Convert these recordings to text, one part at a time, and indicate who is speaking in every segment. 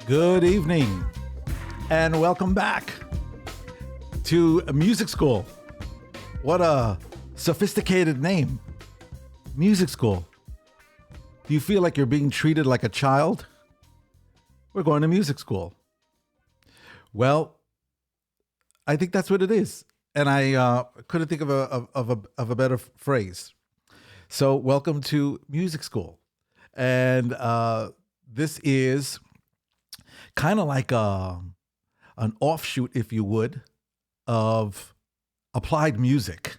Speaker 1: Good evening, and welcome back to Music School. What a sophisticated name, Music School. Do you feel like you're being treated like a child? We're going to music school. Well, I think that's what it is, and I couldn't think of a better phrase. So, welcome to Music School, and this is kind of like an offshoot, if you would, of applied music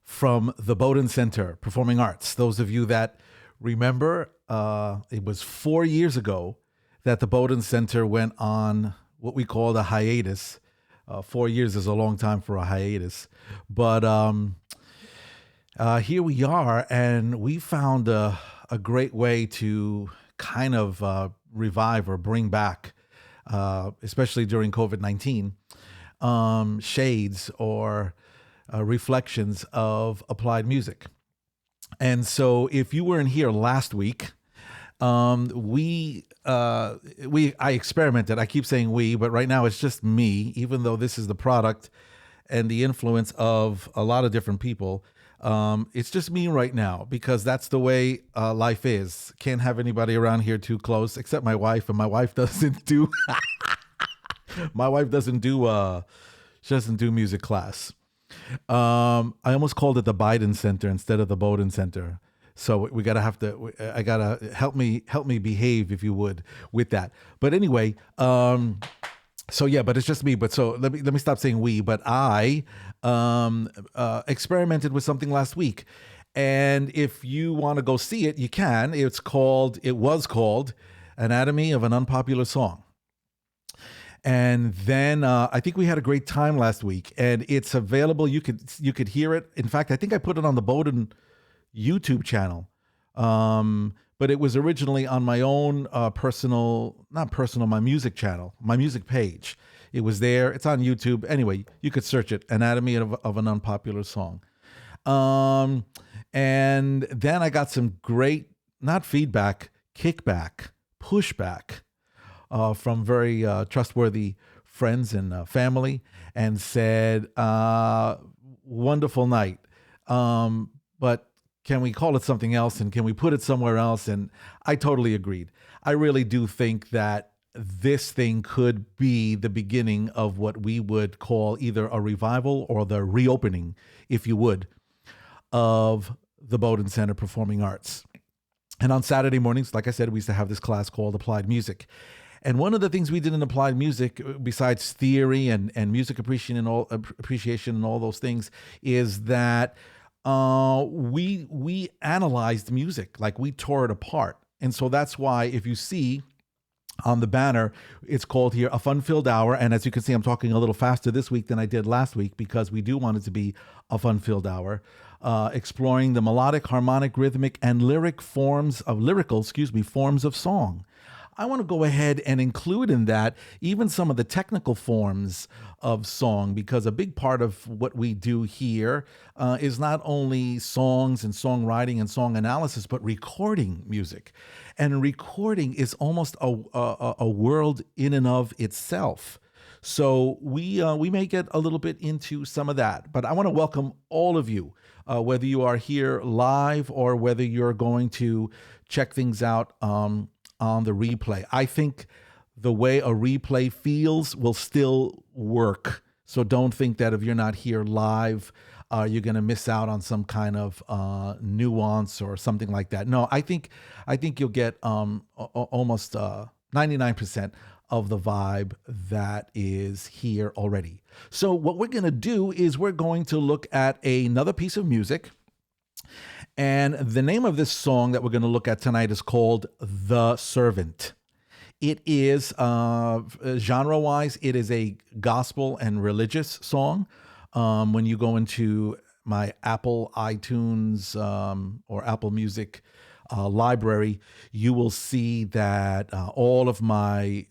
Speaker 1: from the Bowdoin Center Performing Arts. Those of you that remember, it was 4 years ago that the Bowdoin Center went on what we call a hiatus. 4 years is a long time for a hiatus. But here we are, and we found a great way to kind of revive or bring back, especially during COVID-19, shades or reflections of applied music. And so if you weren't here last week, I experimented. I keep saying we, but right now it's just me, even though this is the product and the influence of a lot of different people. It's just me right now because that's the way life is. Can't have anybody around here too close except my wife, and my wife doesn't do she doesn't do music class. I almost called it the Biden Center instead of the Bowdoin Center. So I gotta help me behave, if you would, with that. But anyway, so yeah, but it's just me. But so let me stop saying we. But I experimented with something last week, and if you want to go see it, you can. It was called Anatomy of an Unpopular Song. And then I think we had a great time last week, and it's available. You could hear it. In fact, I think I put it on the Bowdoin YouTube channel. But it was originally on my own my music channel, my music page. It was there. It's on YouTube. Anyway, you could search it, Anatomy of an Unpopular Song. And then I got some great, not feedback, kickback, pushback from very trustworthy friends and family, and said, wonderful night. But can we call it something else, and can we put it somewhere else? And I totally agreed. I really do think that this thing could be the beginning of what we would call either a revival or the reopening, if you would, of the Bowdoin Center Performing Arts. And on Saturday mornings, like I said, we used to have this class called Applied Music. And one of the things we did in applied music, besides theory and music appreciation and all those things, is that we analyzed music, like we tore it apart. And so that's why if you see on the banner, it's called here A Fun-Filled Hour. And as you can see, I'm talking a little faster this week than I did last week because we do want it to be a fun-filled hour, exploring the melodic, harmonic, rhythmic, and lyrical forms of song. I want to go ahead and include in that even some of the technical forms of song, because a big part of what we do here is not only songs and songwriting and song analysis, but recording music. And recording is almost a world in and of itself. So we may get a little bit into some of that, but I want to welcome all of you, whether you are here live or whether you're going to check things out on the replay. I think the way a replay feels will still work. So don't think that if you're not here live, you're going to miss out on some kind of nuance or something like that. No, I think you'll get almost 99% of the vibe that is here already. So what we're going to do is we're going to look at another piece of music. And the name of this song that we're going to look at tonight is called The Servant. It is, genre-wise, it is a gospel and religious song. When you go into my Apple iTunes or Apple Music library, you will see that all of my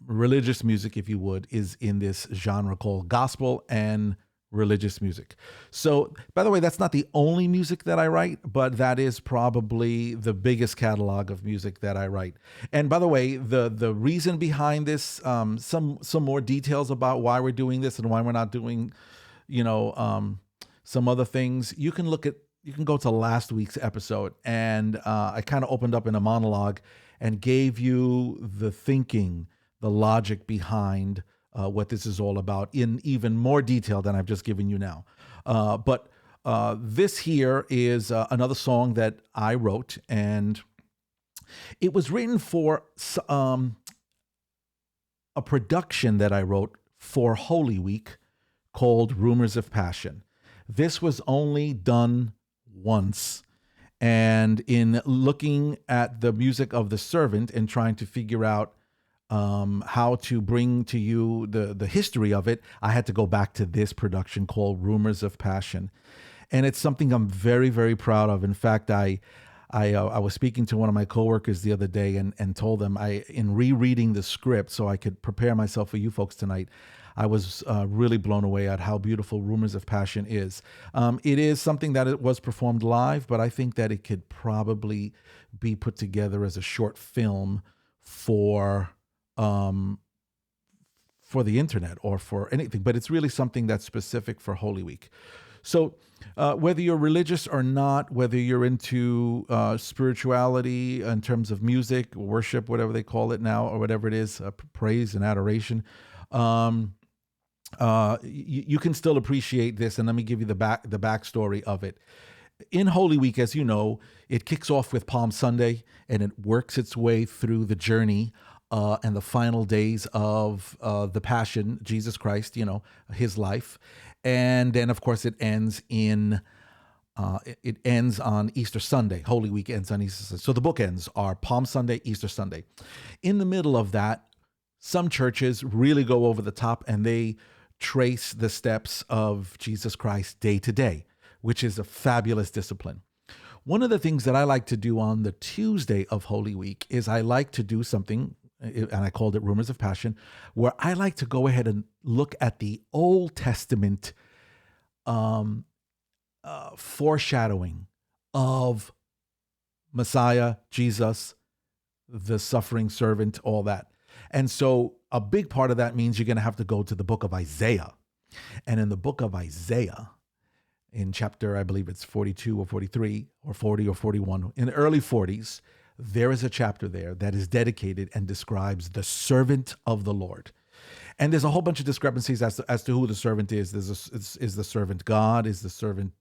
Speaker 1: religious music, if you would, is in this genre called gospel and religious music. So, by the way, that's not the only music that I write, but that is probably the biggest catalog of music that I write. And by the way, the reason behind this, some more details about why we're doing this and why we're not doing, some other things. You can go to last week's episode, and I kind of opened up in a monologue and gave you the thinking, the logic behind what this is all about in even more detail than I've just given you now. But this here is another song that I wrote, and it was written for a production that I wrote for Holy Week called Rumors of Passion. This was only done once. And in looking at the music of The Servant and trying to figure out how to bring to you the history of it, I had to go back to this production called Rumors of Passion. And it's something I'm very, very proud of. In fact, I was speaking to one of my coworkers the other day and told them in rereading the script so I could prepare myself for you folks tonight, I was really blown away at how beautiful Rumors of Passion is. It is something that it was performed live, but I think that it could probably be put together as a short film for the internet or for anything. But it's really something that's specific for Holy Week. So whether you're religious or not, whether you're into spirituality in terms of music, worship, whatever they call it now, or whatever it is, praise and adoration, you can still appreciate this. And let me give you the backstory of it. In Holy Week, as you know, it kicks off with Palm Sunday, and it works its way through the journey and the final days of the Passion, Jesus Christ, his life. And then, of course, it ends on Easter Sunday. Holy Week ends on Easter Sunday. So the bookends are Palm Sunday, Easter Sunday. In the middle of that, some churches really go over the top and they trace the steps of Jesus Christ day to day, which is a fabulous discipline. One of the things that I like to do on the Tuesday of Holy Week is I like to do something, and I called it Rumors of Passion, where I like to go ahead and look at the Old Testament foreshadowing of Messiah, Jesus, the suffering servant, all that. And so a big part of that means you're going to have to go to the book of Isaiah. And in the book of Isaiah, in chapter, I believe it's 42 or 43 or 40 or 41, in the early 40s, there is a chapter there that is dedicated and describes the servant of the Lord. And there's a whole bunch of discrepancies as to who the servant is. Is the servant God? Is the servant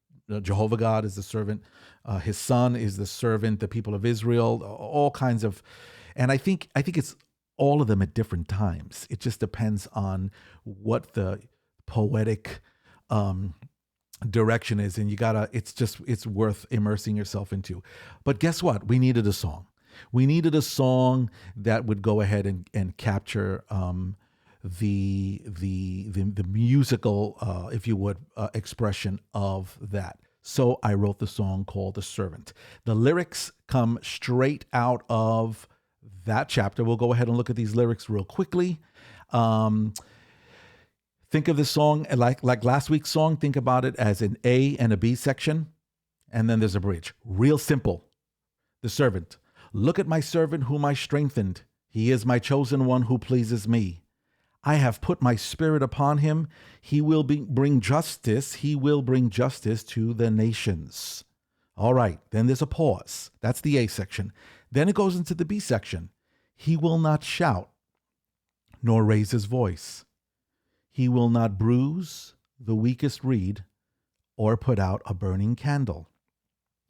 Speaker 1: Jehovah God? Is the servant his son? Is the servant the people of Israel? All kinds of, and I think it's all of them at different times. It just depends on what the poetic direction is, and it's worth immersing yourself into. But guess what? We needed a song. We needed a song that would go ahead and capture the musical, if you would, expression of that. So I wrote the song called The Servant. The lyrics come straight out of that chapter. We'll go ahead and look at these lyrics real quickly. Think of this song like last week's song. Think about it as an A and a B section, and then there's a bridge. Real simple. The servant. Look at my servant whom I strengthened. He is my chosen one who pleases me. I have put my spirit upon him. He will bring justice. He will bring justice to the nations. All right, then there's a pause. That's the A section. Then it goes into the B section. He will not shout, nor raise his voice. He will not bruise the weakest reed or put out a burning candle.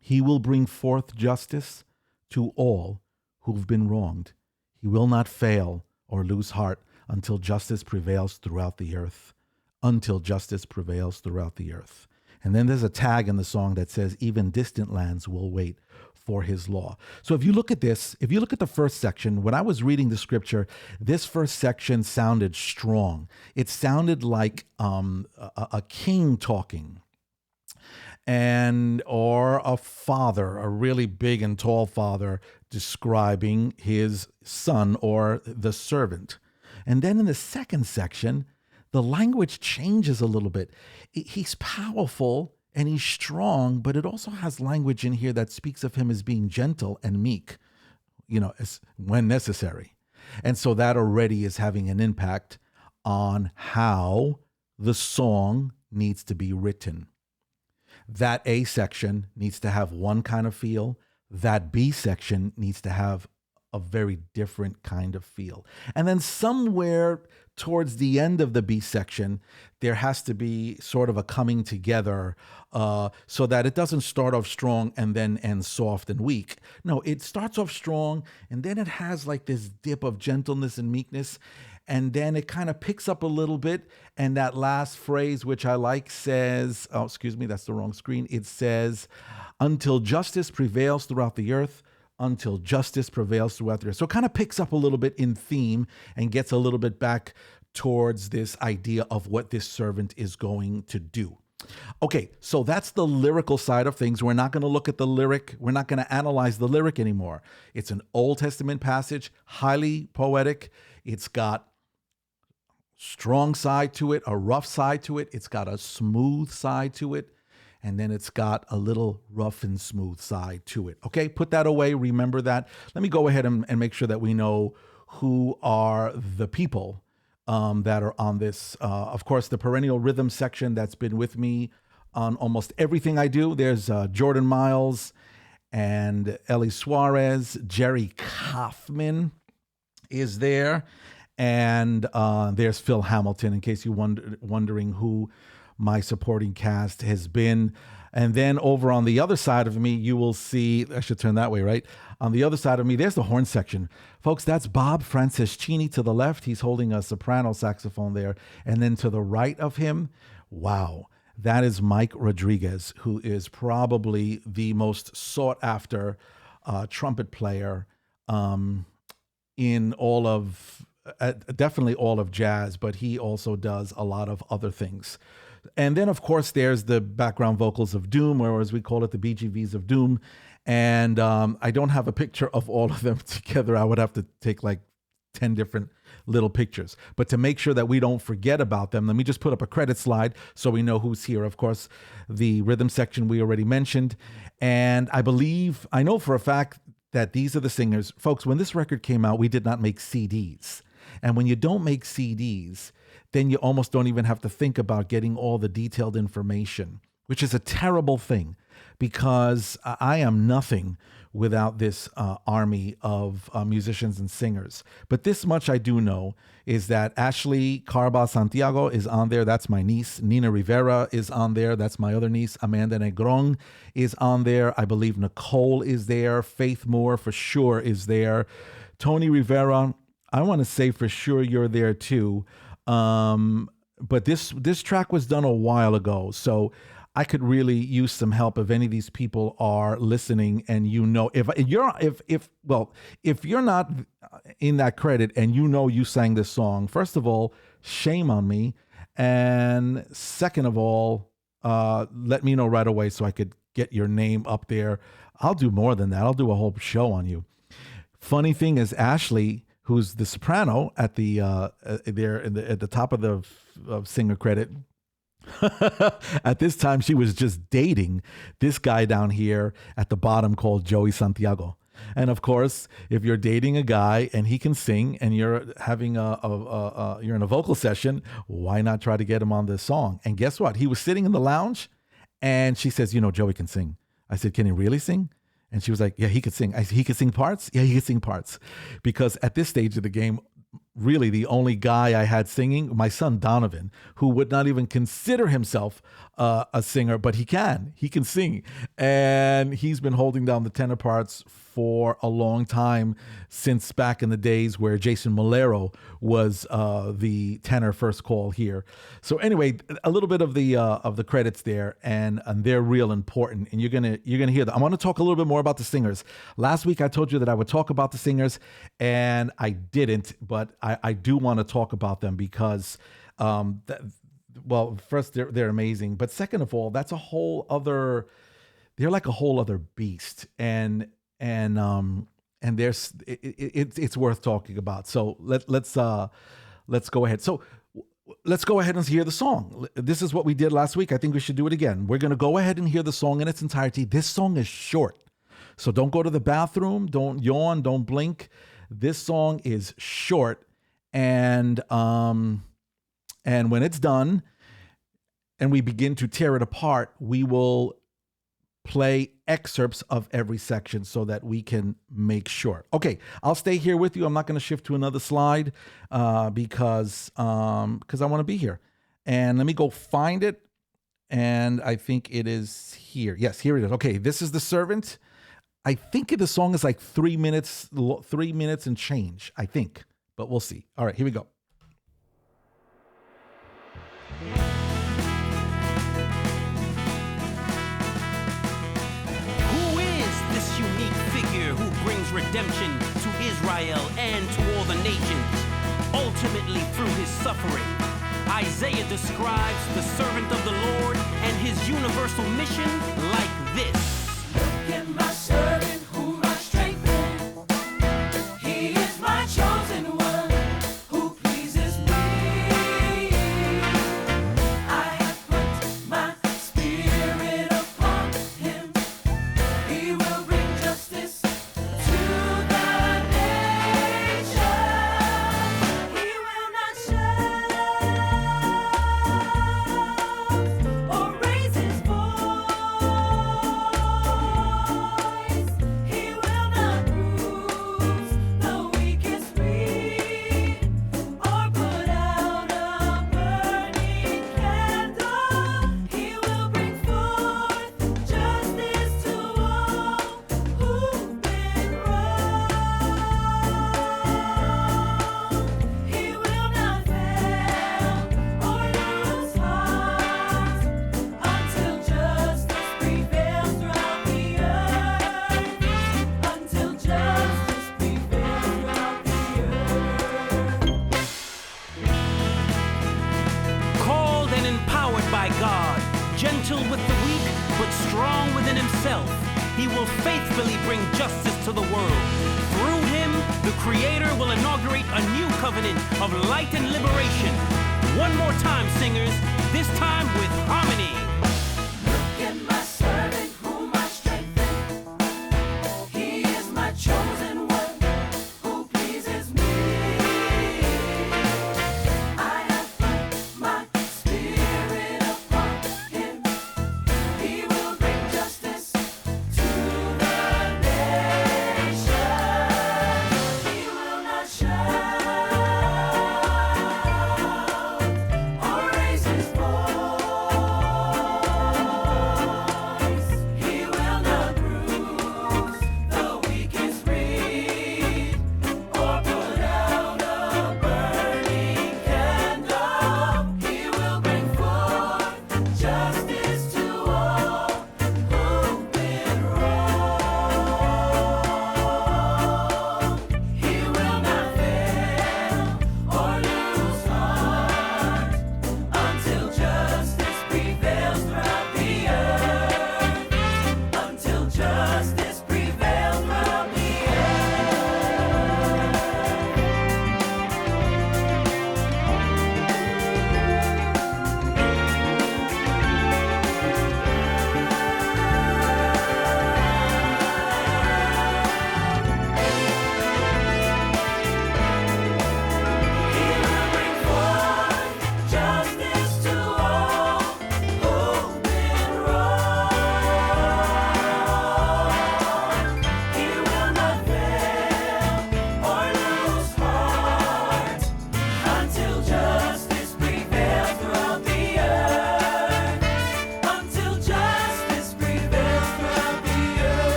Speaker 1: He will bring forth justice to all who've been wronged. He will not fail or lose heart until justice prevails throughout the earth. Until justice prevails throughout the earth. And then there's a tag in the song that says, even distant lands will wait for his law. So if you look at this, if you look at the first section, when I was reading the scripture, this first section sounded strong. It sounded like a king talking, or a father, a really big and tall father describing his son or the servant. And then in the second section, the language changes a little bit. He's powerful and he's strong, but it also has language in here that speaks of him as being gentle and meek, when necessary. And so that already is having an impact on how the song needs to be written. That A section needs to have one kind of feel. That B section needs to have a very different kind of feel. And then somewhere towards the end of the B section, there has to be sort of a coming together so that it doesn't start off strong and then end soft and weak. No, it starts off strong and then it has like this dip of gentleness and meekness. And then it kind of picks up a little bit. And that last phrase, which I like, says, oh, excuse me, that's the wrong screen. It says, until justice prevails throughout the earth, until justice prevails throughout the earth. So it kind of picks up a little bit in theme and gets a little bit back towards this idea of what this servant is going to do. Okay, so that's the lyrical side of things. We're not going to look at the lyric. We're not going to analyze the lyric anymore. It's an Old Testament passage, highly poetic. It's got strong side to it, a rough side to it. It's got a smooth side to it. And then it's got a little rough and smooth side to it. Okay, put that away. Remember that. Let me go ahead and make sure that we know who are the people that are on this. Of course, the perennial rhythm section that's been with me on almost everything I do. There's Jordan Miles and Ellie Suarez. Jerry Kaufman is there. And there's Phil Hamilton, in case you're wondering who my supporting cast has been. And then over on the other side of me, you will see, I should turn that way, right? On the other side of me, there's the horn section. Folks, that's Bob Franceschini to the left. He's holding a soprano saxophone there. And then to the right of him, wow, that is Mike Rodriguez, who is probably the most sought after trumpet player in all of, definitely all of jazz, but he also does a lot of other things. And then, of course, there's the background vocals of Doom, or as we call it, the BGVs of Doom. And I don't have a picture of all of them together. I would have to take like 10 different little pictures. But to make sure that we don't forget about them, let me just put up a credit slide so we know who's here. Of course, the rhythm section we already mentioned. And I know for a fact that these are the singers. Folks, when this record came out, we did not make CDs. And when you don't make CDs, then you almost don't even have to think about getting all the detailed information, which is a terrible thing because I am nothing without this army of musicians and singers. But this much I do know is that Ashley Carba Santiago is on there. That's my niece. Nina Rivera is on there. That's my other niece. Amanda Negron is on there. I believe Nicole is there. Faith Moore for sure is there. Tony Rivera, I want to say for sure you're there too. But this track was done a while ago, so I could really use some help if any of these people are listening. And if you're not in that credit and you sang this song, first of all, shame on me, and second of all, let me know right away so I could get your name up there. I'll do more than that. I'll do a whole show on you. Funny thing is, Ashley, who's the soprano at the at the top of the singer credit. At this time, she was just dating this guy down here at the bottom called Joey Santiago. And of course, if you're dating a guy and he can sing and you're having you're in a vocal session, why not try to get him on this song? And guess what? He was sitting in the lounge and she says, Joey can sing. I said, can he really sing? And she was like, yeah, he could sing. I said, he could sing parts? Yeah, he could sing parts. Because at this stage of the game, really the only guy I had singing, my son Donovan, who would not even consider himself a singer, but he can sing. And he's been holding down the tenor parts for a long time, since back in the days where Jason Molero was the tenor first call here. So anyway, a little bit of the credits there, and they're real important. And you're gonna hear that. I want to talk a little bit more about the singers. Last week I told you that I would talk about the singers, and I didn't, but I do want to talk about them because first they're amazing, but second of all, that's a whole other. They're like a whole other beast, and there's it's worth talking about. So let's go ahead. So let's go ahead and hear the song. This is what we did last week. I think we should do it again. We're gonna go ahead and hear the song in its entirety. This song is short, so don't go to the bathroom, don't yawn, don't blink. This song is short, and when it's done and we begin to tear it apart, we will play excerpts of every section so that we can make sure. Okay, I'll stay here with you. I'm not going to shift to another slide because I want to be here. And let me go find it. And I think it is here. Yes, here it is. Okay, this is The Servant. I think the song is like 3 minutes and change, I think. But we'll see. All right, here we go.
Speaker 2: Who brings redemption to Israel and to all the nations, ultimately through his suffering. Isaiah describes the servant of the Lord and his universal mission like this. Look at my servant whom I strengthen. He is my chosen one who pleases me. I have put my spirit upon him. He will bring justice to the nations. He will not shout or raise his voice. He will not bruise the weakest reed or put out a burning candle. He will bring forth justice to all who've been wrong. He will not fail or lose heart until justice prevails throughout the earth. Until justice prevails throughout the earth. Called and empowered by God, gentle with the weak, but strong within himself, he will faithfully bring justice to the world. Through him, the Creator will inaugurate a new covenant of light and liberation. One more time, singers, this time with harmony. Look at my servant whom I strengthen. He is my chosen one who pleases me. I have put my spirit upon him. He will bring justice to the nations. He will not shout or raise his voice.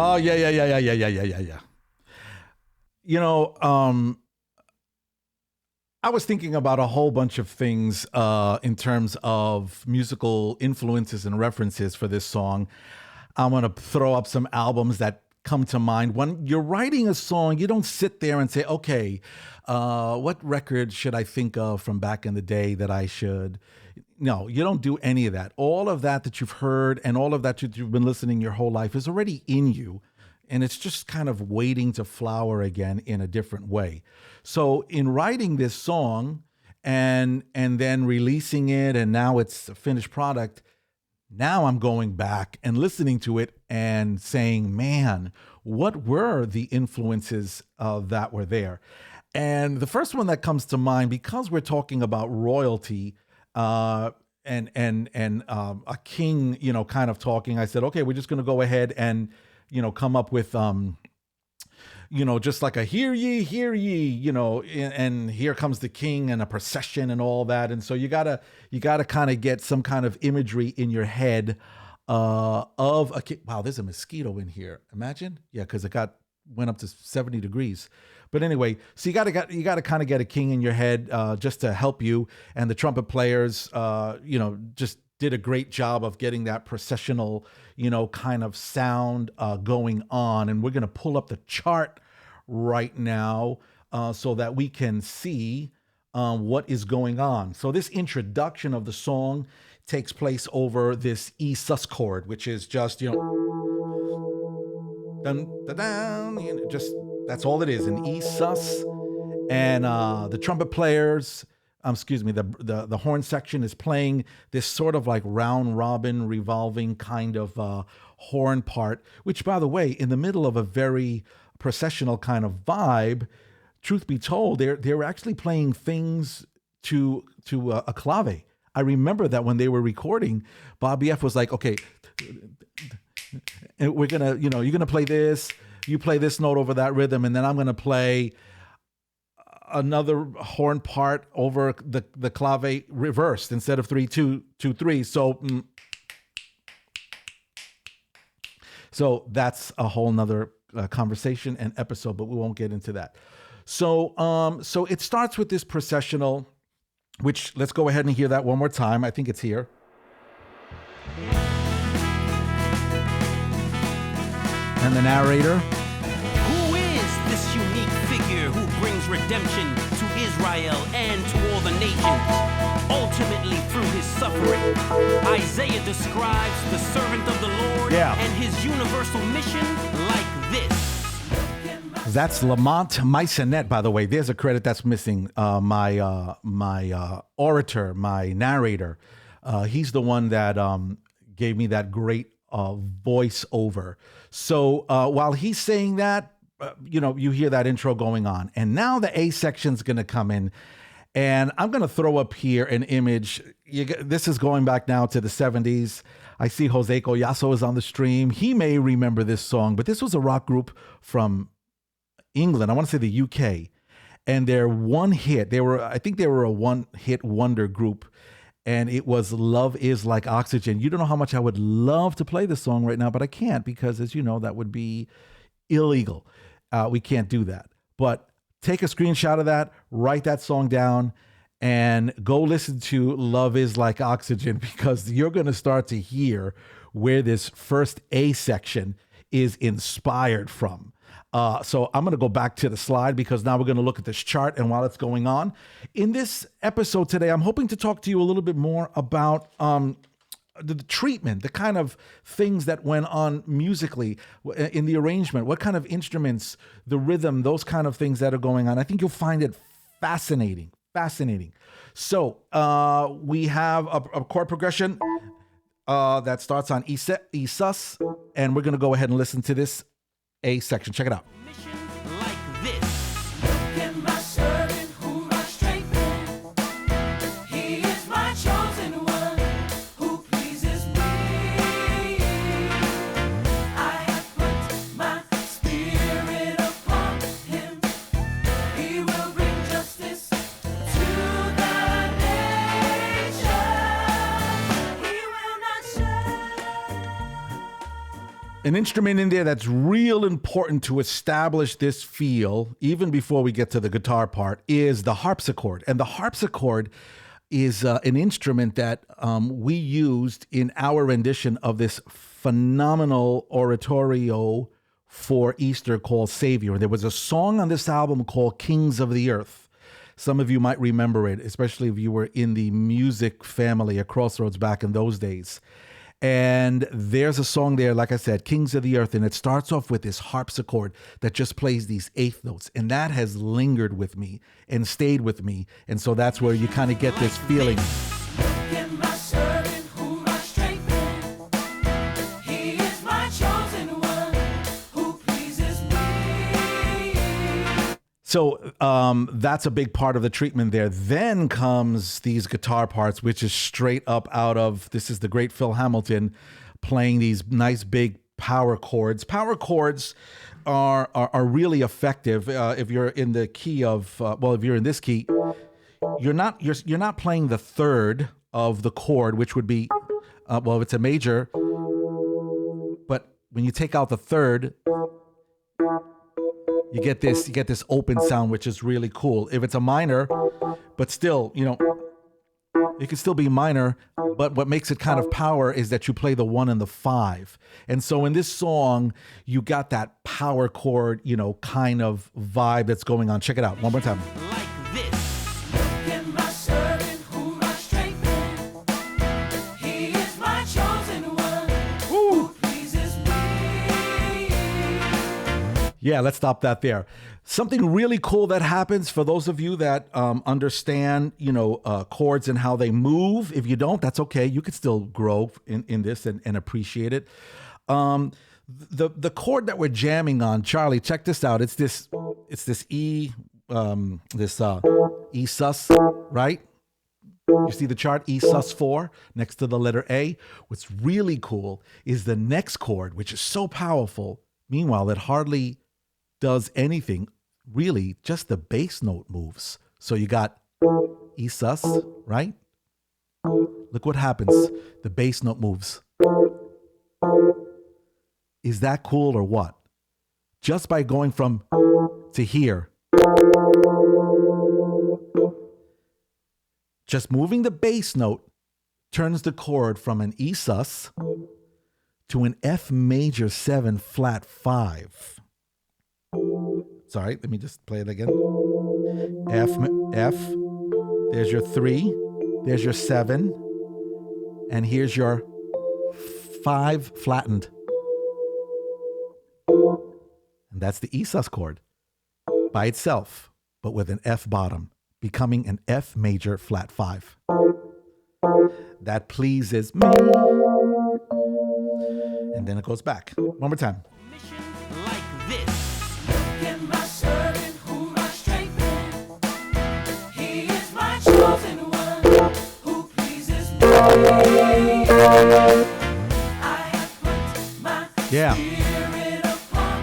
Speaker 1: Oh, yeah, yeah, yeah, yeah, yeah, yeah, yeah, yeah, yeah. You know, I was thinking about a whole bunch of things in terms of musical influences and references for this song. I'm going to throw up some albums that come to mind. When you're writing a song, you don't sit there and say, okay, what record should I think of from back in the day that I should? No, you don't do any of that. All of that you've heard and all of that you've been listening your whole life is already in you. And it's just kind of waiting to flower again in a different way. So in writing this song and then releasing it, and now it's a finished product, now I'm going back and listening to it and saying, man, what were the influences that were there? And the first one that comes to mind, because we're talking about royalty and a king, kind of talking, I said, okay, we're just going to go ahead and come up with, just like a hear ye, and here comes the king and a procession and all that. And so you gotta kind of get some kind of imagery in your head of a king. Wow, there's a mosquito in here. Imagine. Yeah, because it went up to 70 degrees. But anyway, so you gotta kind of get a king in your head just to help you. And the trumpet players, just did a great job of getting that processional, kind of sound going on. And we're going to pull up the chart right now so that we can see what is going on. So this introduction of the song takes place over this E sus chord, which is just, dun, dun, dun, just that's all it is, an E sus. And the trumpet players, the horn section is playing this sort of like round robin revolving kind of horn part, which, by the way, in the middle of a very processional kind of vibe, truth be told, they're actually playing things to a clave. I remember that when they were recording, Bobby F was like, okay, we're gonna, you're gonna play this, you play this note over that rhythm, and then I'm gonna play another horn part over the clave reversed instead of 3-2-2-3. So that's a whole nother conversation and episode, but we won't get into that. So it starts with this processional, which let's go ahead and hear that one more time. I think it's here. And the narrator.
Speaker 2: Who is this unique figure who brings redemption to Israel and to all the nations? Ultimately through his suffering, Isaiah describes the servant of the Lord and his universal mission like this.
Speaker 1: That's Lamont Maisonet, by the way. There's a credit that's missing. My orator, my narrator. He's the one that gave me that great voiceover. So while he's saying that, you hear that intro going on. And now the A section's going to come in. And I'm going to throw up here an image. This is going back now to the 70s. I see Jose Collazo is on the stream. He may remember this song, but this was a rock group from England. I want to say the UK. And their one hit, I think they were a one-hit wonder group. And it was Love Is Like Oxygen. You don't know how much I would love to play this song right now, but I can't because, as you know, that would be illegal. We can't do that. But take a screenshot of that, write that song down, and go listen to Love Is Like Oxygen, because you're going to start to hear where this first A section is inspired from. So I'm going to go back to the slide because now we're going to look at this chart and while it's going on. In this episode today, I'm hoping to talk to you a little bit more about the treatment, the kind of things that went on musically in the arrangement, what kind of instruments, the rhythm, those kind of things that are going on. I think you'll find it fascinating. So we have a chord progression that starts on E sus, and we're going to go ahead and listen to this A section. Check it out.
Speaker 2: Like this.
Speaker 1: An instrument in there that's real important to establish this feel, even before we get to the guitar part, is the harpsichord. And the harpsichord is an instrument that we used in our rendition of this phenomenal oratorio for Easter called Savior. And there was a song on this album called Kings of the Earth. Some of you might remember it, especially if you were in the music family at Crossroads back in those days. And there's a song there, like I said, Kings of the Earth, and it starts off with this harpsichord that just plays these eighth notes. And that has lingered with me and stayed with me. And so that's where you kind of get this feeling. So that's a big part of the treatment there. Then comes these guitar parts, which is straight up out of, this is the great Phil Hamilton playing these nice big power chords. Power chords are really effective if you're in the key of, if you're in this key, you're not playing the third of the chord, which would be, if it's a major, but when you take out the third, you get this open sound, which is really cool. If it's a minor, but still, it can still be minor, but what makes it kind of power is that you play the 1 and the 5. And so in this song, you got that power chord, kind of vibe that's going on. Check it out one more time.
Speaker 2: Like this.
Speaker 1: Yeah, let's stop that there. Something really cool that happens for those of you that understand, chords and how they move. If you don't, that's okay. You could still grow in this and appreciate it. The chord that we're jamming on, Charlie, check this out. It's this E, E sus, right? You see the chart, E sus 4 next to the letter A. What's really cool is the next chord, which is so powerful. Meanwhile, it hardly does anything, really, just the bass note moves. So you got E sus, right? Look what happens. The bass note moves. Is that cool or what? Just by going from to here. Just moving the bass note turns the chord from an E sus to an F major 7 flat 5. Sorry, let me just play it again. F, there's your 3, there's your 7, and here's your 5 flattened. And that's the E sus chord by itself, but with an F bottom, becoming an F major flat 5. That pleases me. And then it goes back. One more time.
Speaker 2: Like this.
Speaker 1: Yeah.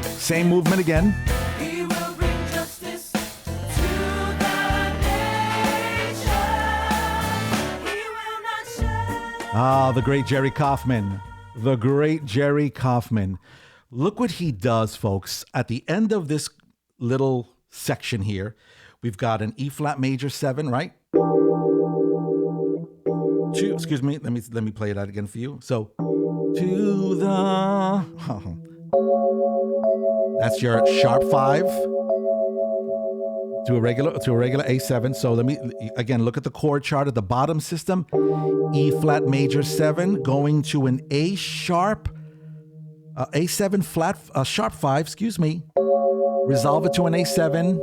Speaker 1: Same movement again.
Speaker 2: He will bring justice to the nation. He will not share.
Speaker 1: Ah, the great Jerry Kaufman. The great Jerry Kaufman. Look what he does, folks. At the end of this little section here, we've got an E flat major 7, right? Excuse me, let me play it out again for you. So, to the, that's your sharp 5 to a regular A7. So let me again look at the chord chart at the bottom system. E flat major 7 going to an A sharp, A7 flat, sharp 5. Excuse me. Resolve it to an A7,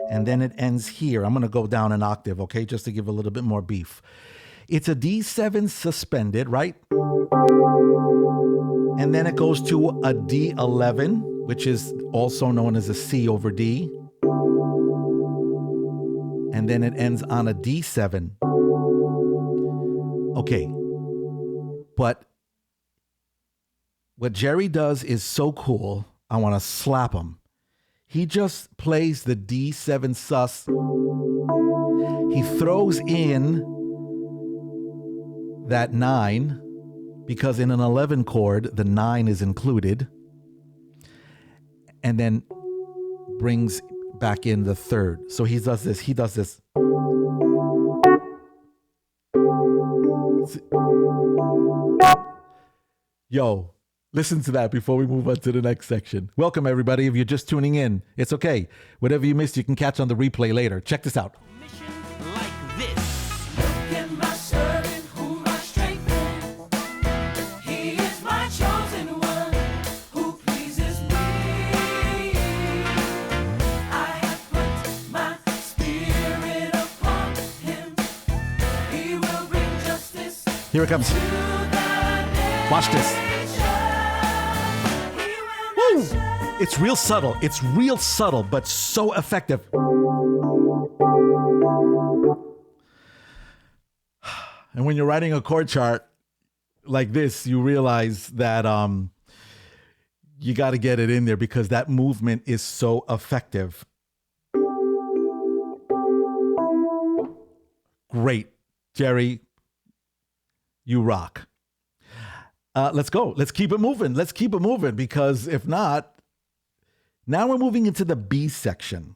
Speaker 1: and then it ends here. I'm going to go down an octave, okay, just to give a little bit more beef. It's a D7 suspended, right? And then it goes to a D11, which is also known as a C over D. And then it ends on a D7. Okay. But what Jerry does is so cool. I want to slap him. He just plays the D7 sus. He throws in that 9 because in an 11 chord, the 9 is included, and then brings back in the third. So he does this. Yo, listen to that before we move on to the next section. Welcome, everybody. If you're just tuning in, it's okay. Whatever you missed, you can catch on the replay later. Check this out.
Speaker 2: Like this.
Speaker 1: Here it comes. Watch this. Woo! It's real subtle, but so effective. And when you're writing a chord chart like this, you realize that you got to get it in there because that movement is so effective. Great, Jerry. You rock. Let's go. Let's keep it moving. Because if not, now we're moving into the B section.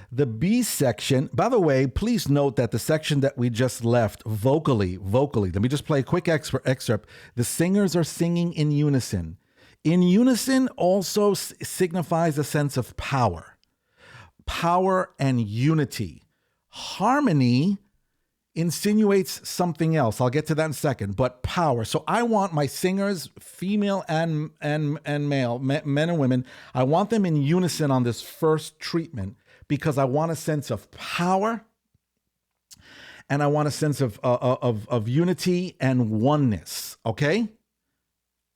Speaker 1: The B section, by the way, please note that the section that we just left vocally, let me just play a quick excerpt. The singers are singing in unison. In unison also signifies a sense of power and unity. Harmony insinuates something else. I'll get to that in a second, but power. So I want my singers, female and male, men and women, I want them in unison on this first treatment because I want a sense of power and I want a sense of unity and oneness, okay?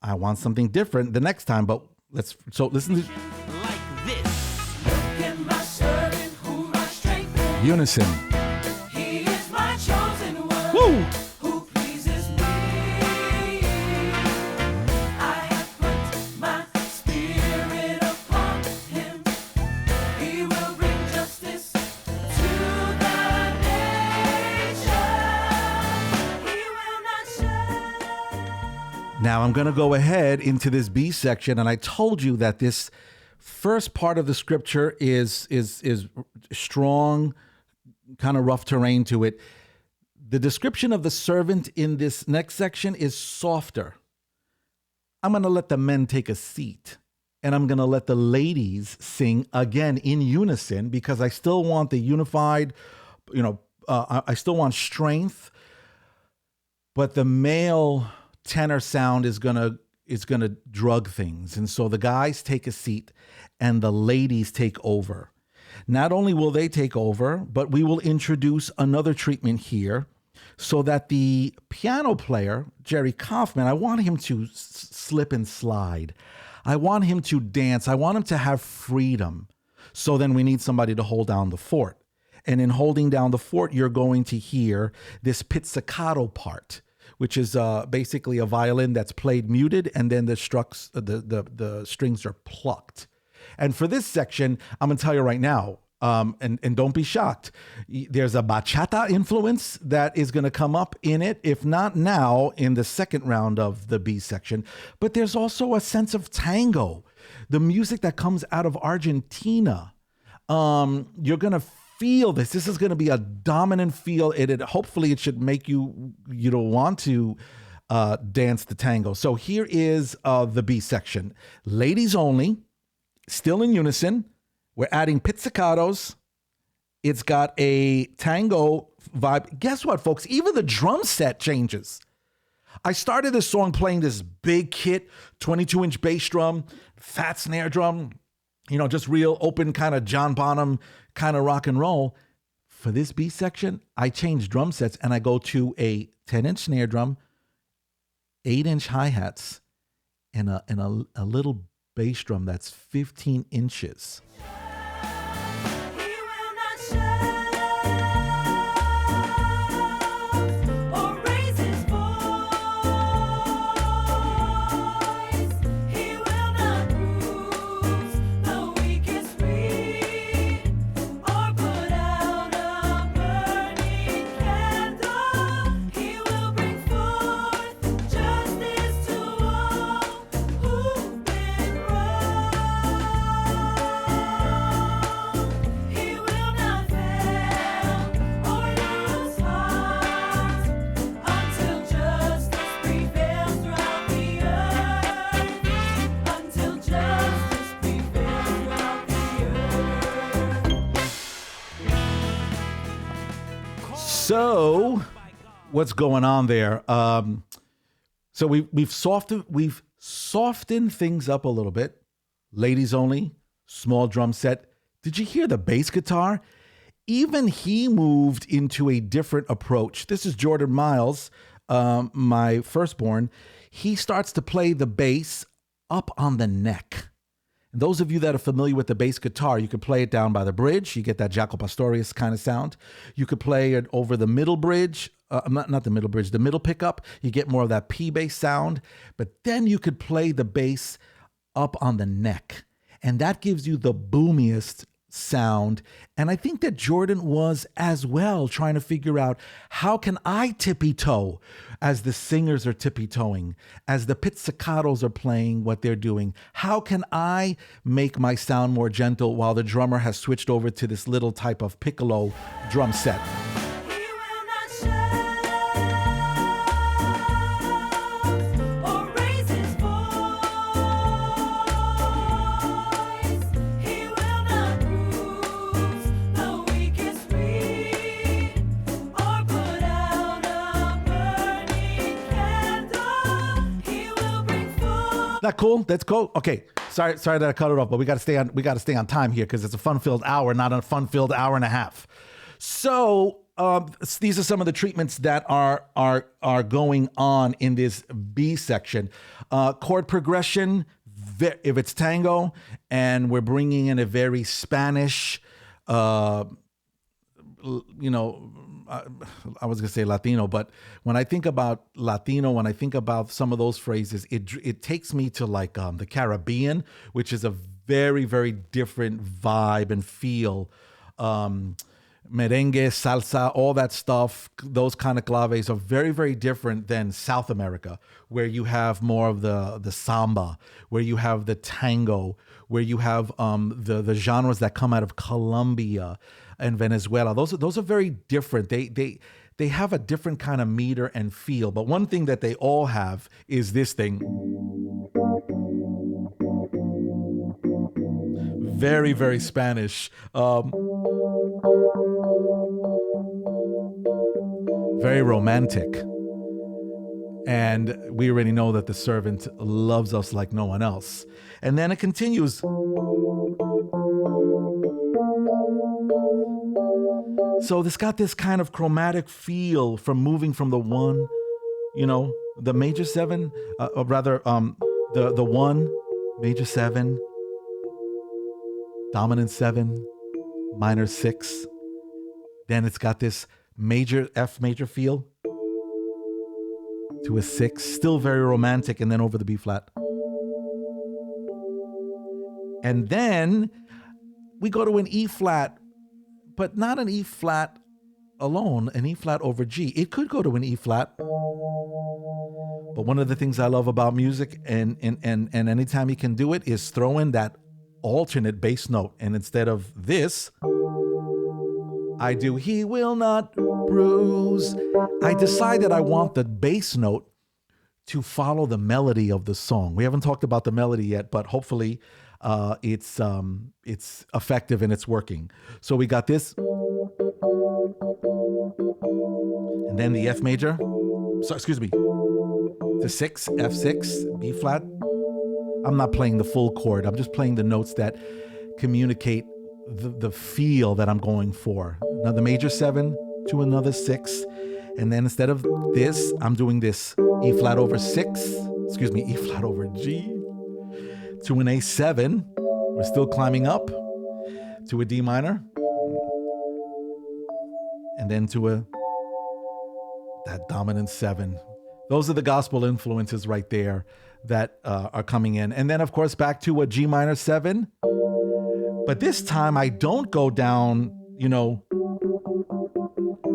Speaker 1: I want something different the next time, but listen to
Speaker 2: like this. Look at my shirt and who my strength is.
Speaker 1: Unison.
Speaker 2: Woo! Who pleases me? I have put my spirit upon him. He will bring justice to the nation. He will not share.
Speaker 1: Now I'm going to go ahead into this B section, and I told you that this first part of the scripture is strong, kind of rough terrain to it. The description of the servant in this next section is softer. I'm going to let the men take a seat and I'm going to let the ladies sing again in unison because I still want the unified, I still want strength, but the male tenor sound is going to drug things. And so the guys take a seat and the ladies take over. Not only will they take over, but we will introduce another treatment here so that the piano player, Jerry Kaufman, I want him to slip and slide. I want him to dance. I want him to have freedom. So then we need somebody to hold down the fort. And in holding down the fort, you're going to hear this pizzicato part, which is basically a violin that's played muted and then the strings are plucked. And for this section, I'm going to tell you right now, and don't be shocked, there's a bachata influence that is going to come up in it, if not now, in the second round of the B section. But there's also a sense of tango, the music that comes out of Argentina. You're going to feel this. This is going to be a dominant feel. Hopefully it should make you want to dance the tango. So here is the B section. Ladies only. Still in unison. We're adding pizzicatos. It's got a tango vibe. Guess what, folks? Even the drum set changes. I started this song playing this big kit, 22-inch bass drum, fat snare drum, just real open kind of John Bonham kind of rock and roll. For this B section, I change drum sets and I go to a 10-inch snare drum, 8-inch hi-hats, and a little bass drum that's 15 inches. So, what's going on there? So we've softened things up a little bit. Ladies only, small drum set. Did you hear the bass guitar? Even he moved into a different approach. This is Jordan Miles, my firstborn. He starts to play the bass up on the neck. And those of you that are familiar with the bass guitar, you could play it down by the bridge. You get that Jaco Pastorius kind of sound. You could play it over the middle bridge. Not the middle bridge, the middle pickup. You get more of that P bass sound. But then you could play the bass up on the neck. And that gives you the boomiest sound. And I think that Jordan was as well trying to figure out, how can I tippy-toe as the singers are tippy-toeing, as the pizzicatos are playing what they're doing? How can I make my sound more gentle while the drummer has switched over to this little type of piccolo drum set? That cool? That's cool. Okay. Sorry that I cut it off, but we got to stay on time here because it's a fun-filled hour, not a fun-filled hour and a half. So these are some of the treatments that are going on in this B section. Chord progression, if it's tango, and we're bringing in a very Spanish, I was going to say Latino, but when I think about Latino, when I think about some of those phrases, it takes me to like the Caribbean, which is a very, very different vibe and feel. Merengue, salsa, all that stuff, those kind of claves are very, very different than South America, where you have more of the samba, where you have the tango, where you have the genres that come out of Colombia and Venezuela. Those are very different. They have a different kind of meter and feel. But one thing that they all have is this thing. Very, very Spanish. Very romantic. And we already know that the servant loves us like no one else. And then it continues. So it's got this kind of chromatic feel from moving from the one, the major seven, the one, major seven, dominant seven, minor six. Then it's got this major F major feel to a six, still very romantic, and then over the B flat. And then we go to an E flat, but not an E flat alone, an E flat over G. It could go to an E flat. But one of the things I love about music, and anytime you can do it, is throw in that alternate bass note. And instead of this, I do "He will not bruise." I decided I want the bass note to follow the melody of the song. We haven't talked about the melody yet, but hopefully it's effective and it's working. So we got this, and then the F major. So excuse me, the six, F6, B flat. I'm not playing the full chord. I'm just playing the notes that communicate the feel that I'm going for. Another major seven to another six. And then instead of this, I'm doing this E flat over E flat over G to an A7. We're still climbing up to a D minor. And then to that dominant seven. Those are the gospel influences right there that are coming in. And then, of course, back to a G minor 7. But this time I don't go down,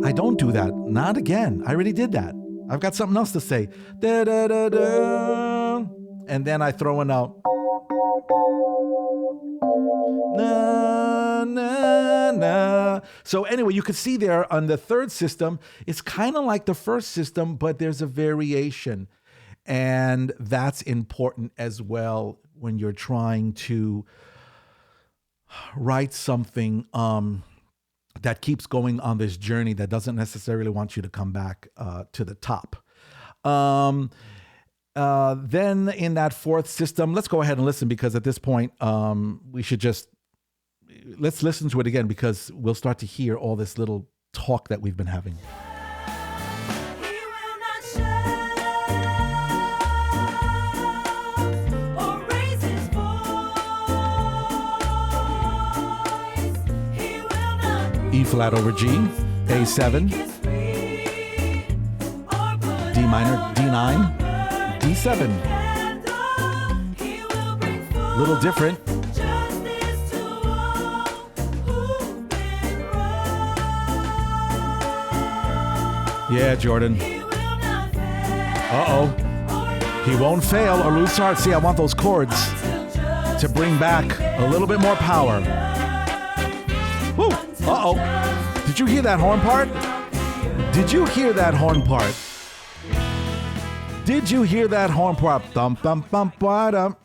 Speaker 1: I don't do that. Not again. I already did that. I've got something else to say. Da, da, da, da. And then I throw in out. Na, na, na. So anyway, you can see there on the third system, it's kind of like the first system, but there's a variation. And that's important as well when you're trying to write something that keeps going on this journey that doesn't necessarily want you to come back to the top. Then in that fourth system, let's go ahead and listen, because at this point, we should let's listen to it again, because we'll start to hear all this little talk that we've been having. E flat over G, A7, D minor, D9, D7. Little different. Yeah, Jordan. Uh-oh. He won't fail or lose heart. See, I want those chords to bring back a little bit more power. Woo! Uh-oh. Did you hear that horn part? Did you hear that horn part? Did you hear that horn part? Dum, dum, bum, ba-dum.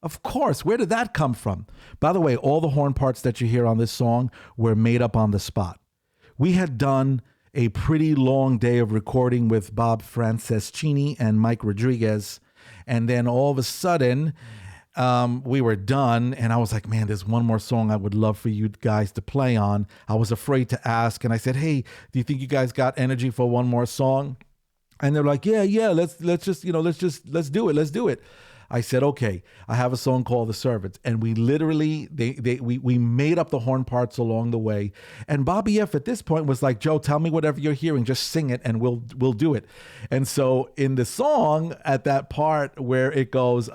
Speaker 1: Of course. Where did that come from? By the way, all the horn parts that you hear on this song were made up on the spot. We had done a pretty long day of recording with Bob Franceschini and Mike Rodriguez. And then all of a sudden, we were done, and I was like, man, there's one more song I would love for you guys to play on. I was afraid to ask, and I said, hey, do you think you guys got energy for one more song? And they're like, yeah, let's do it. I said, okay, I have a song called The Servants. And we literally, we made up the horn parts along the way. And Bobby F at this point was like, Joe, tell me whatever you're hearing, just sing it and we'll do it. And so in the song, at that part where it goes,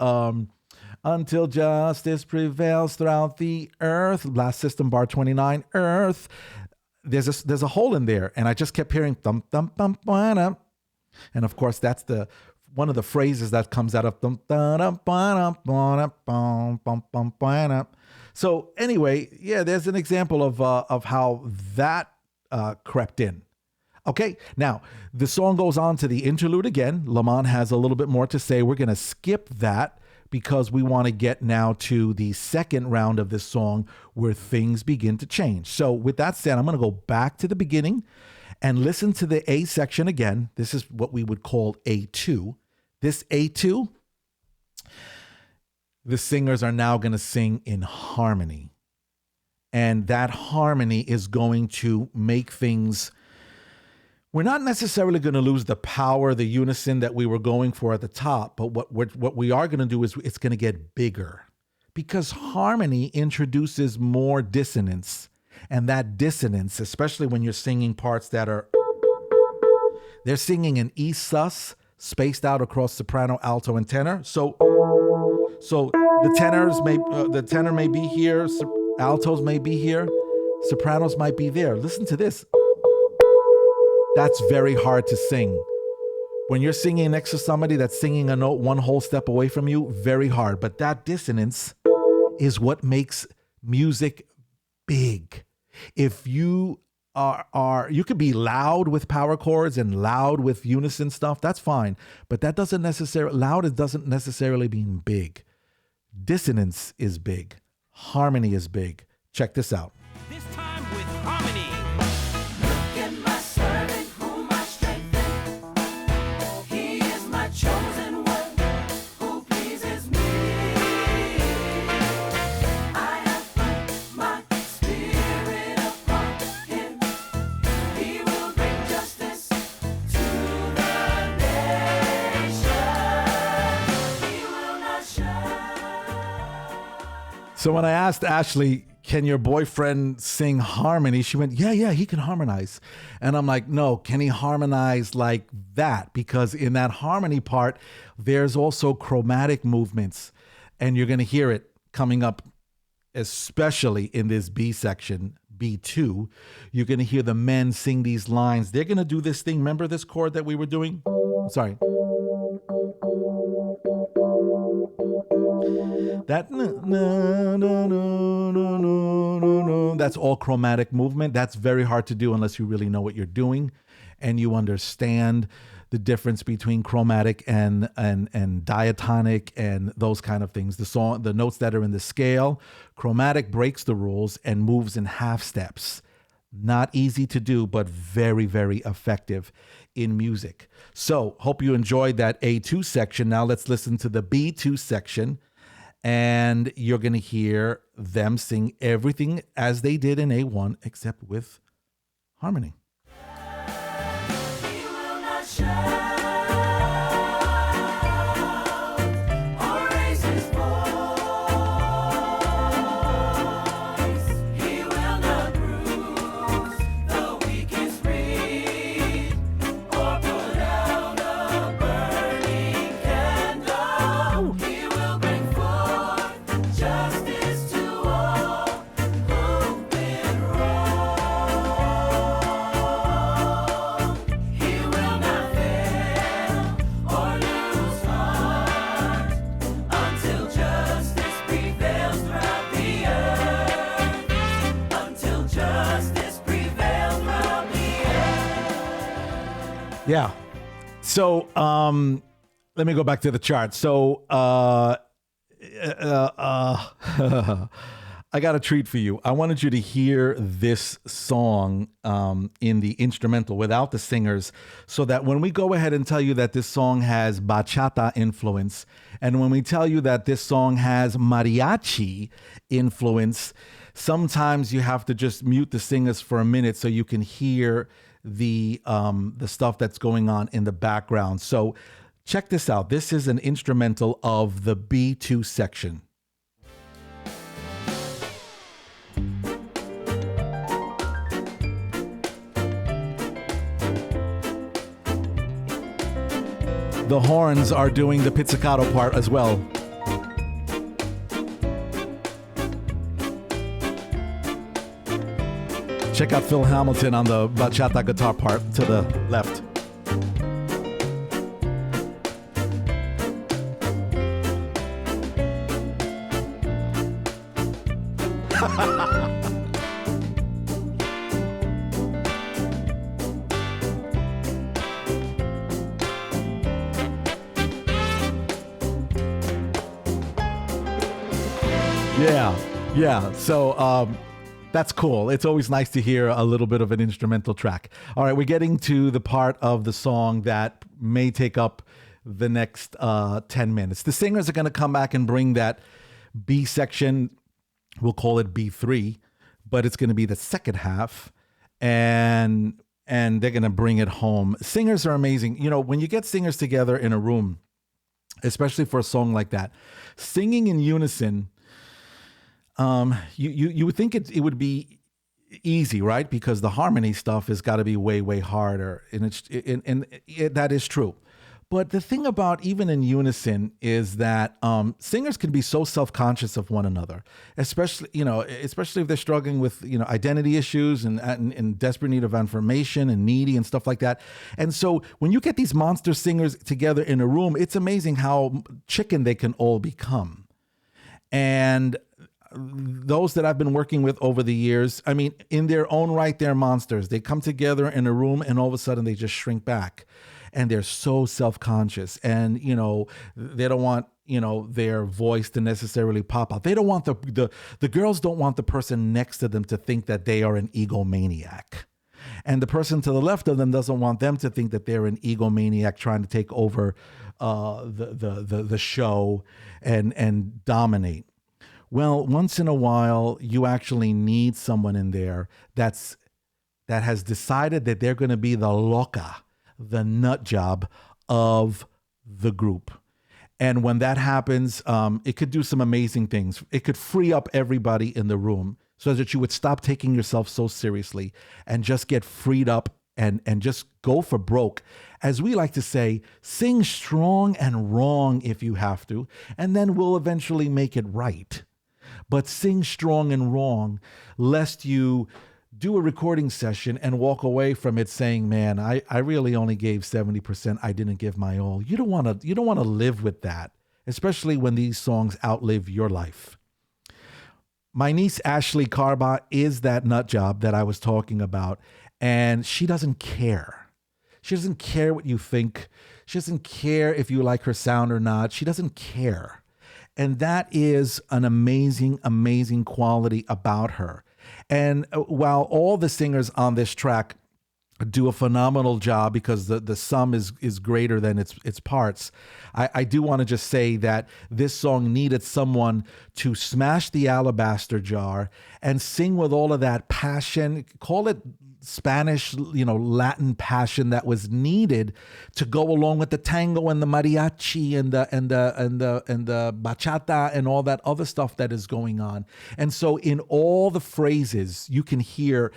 Speaker 1: until justice prevails throughout the earth, last system, bar 29, earth, there's a hole in there. And I just kept hearing thump, thump, bum, ba-dum. And of course, that's one of the phrases that comes out of thump, da-dum, ba-dum, ba-dum, bum, bum, bum, ba-dum. So anyway, yeah, there's an example of how that crept in. Okay, now the song goes on to the interlude again. Lamont has a little bit more to say. We're going to skip that because we want to get now to the second round of this song where things begin to change. So with that said, I'm going to go back to the beginning and listen to the A section again. This is what we would call A2. This A2, the singers are now going to sing in harmony. And that harmony is going to make things, we're not necessarily going to lose the power, the unison that we were going for at the top. But what we are going to do is it's going to get bigger, because harmony introduces more dissonance. And that dissonance, especially when you're singing parts that they're singing in E sus, spaced out across soprano, alto, and tenor. So the tenor may be here, altos may be here, sopranos might be there. Listen to this. That's very hard to sing. When you're singing next to somebody that's singing a note one whole step away from you, very hard. But that dissonance is what makes music big. If you you could be loud with power chords and loud with unison stuff, that's fine. But that doesn't necessarily mean big. Dissonance is big. Harmony is big. Check this out.
Speaker 2: This time with harmony.
Speaker 3: Look at my servant whom I strengthen. He is my chosen one who pleases me. I have put my spirit upon him. He will bring justice to the nation. He will not shine.
Speaker 1: So when I asked Ashley, can your boyfriend sing harmony? She went, yeah, he can harmonize. And I'm like, no, can he harmonize like that? Because in that harmony part, there's also chromatic movements. And you're going to hear it coming up, especially in this B section, B2. You're going to hear the men sing these lines. They're going to do this thing. Remember this chord that we were doing? Sorry. That that's all chromatic movement. That's very hard to do unless you really know what you're doing and you understand the difference between chromatic and diatonic and those kind of things. The notes that are in the scale, chromatic breaks the rules and moves in half steps. Not easy to do, but very, very effective in music. So hope you enjoyed that A2 section. Now let's listen to the B2 section. And you're going to hear them sing everything as they did in A1, except with harmony.
Speaker 3: He will not shout or raise his voice. He will not bruise the weakest reed or put out a burning candle. He will bring forth justice to all who've been wrong. He will not fail or lose heart until justice prevails throughout the earth. Until justice prevails throughout the earth.
Speaker 1: Yeah. So let me go back to the chart. So I got a treat for you. I wanted you to hear this song in the instrumental without the singers, so that when we go ahead and tell you that this song has bachata influence, and when we tell you that this song has mariachi influence, sometimes you have to just mute the singers for a minute so you can hear the stuff that's going on in the background. So check this out. This is an instrumental of the B2 section. The horns are doing the pizzicato part as well. Check out Phil Hamilton on the bachata guitar part to the left. Yeah. So that's cool. It's always nice to hear a little bit of an instrumental track. All right, we're getting to the part of the song that may take up the next 10 minutes. The singers are going to come back and bring that B section. We'll call it B3, but it's going to be the second half, and they're going to bring it home. Singers are amazing. You know, when you get singers together in a room, especially for a song like that, singing in unison, you would think it would be easy, right? Because the harmony stuff has got to be way, way harder, and that is true. But the thing about even in unison is that singers can be so self-conscious of one another, especially if they're struggling with identity issues and in desperate need of affirmation and needy and stuff like that. And so when you get these monster singers together in a room, it's amazing how chicken they can all become. And those that I've been working with over the years, I mean, in their own right, they're monsters. They come together in a room and all of a sudden they just shrink back. And they're so self-conscious, and they don't want their voice to necessarily pop out. They don't want the girls don't want the person next to them to think that they are an egomaniac, and the person to the left of them doesn't want them to think that they're an egomaniac trying to take over the show and dominate. Well, once in a while, you actually need someone in there that has decided that they're going to be the loca, the nut job of the group. And when that happens, it could do some amazing things. It could free up everybody in the room so that you would stop taking yourself so seriously and just get freed up and just go for broke. As we like to say, sing strong and wrong if you have to, and then we'll eventually make it right. But sing strong and wrong, lest you do a recording session and walk away from it saying, man, I really only gave 70%. I didn't give my all. You don't want to live with that, especially when these songs outlive your life. My niece, Ashley Carba, is that nut job that I was talking about. And she doesn't care. She doesn't care what you think. She doesn't care if you like her sound or not. She doesn't care. And that is an amazing, amazing quality about her. And while all the singers on this track do a phenomenal job because the sum is greater than its parts, I do want to just say that this song needed someone to smash the alabaster jar and sing with all of that passion, call it Spanish, Latin passion that was needed to go along with the tango and the mariachi and the bachata and all that other stuff that is going on. And so in all the phrases, you can hear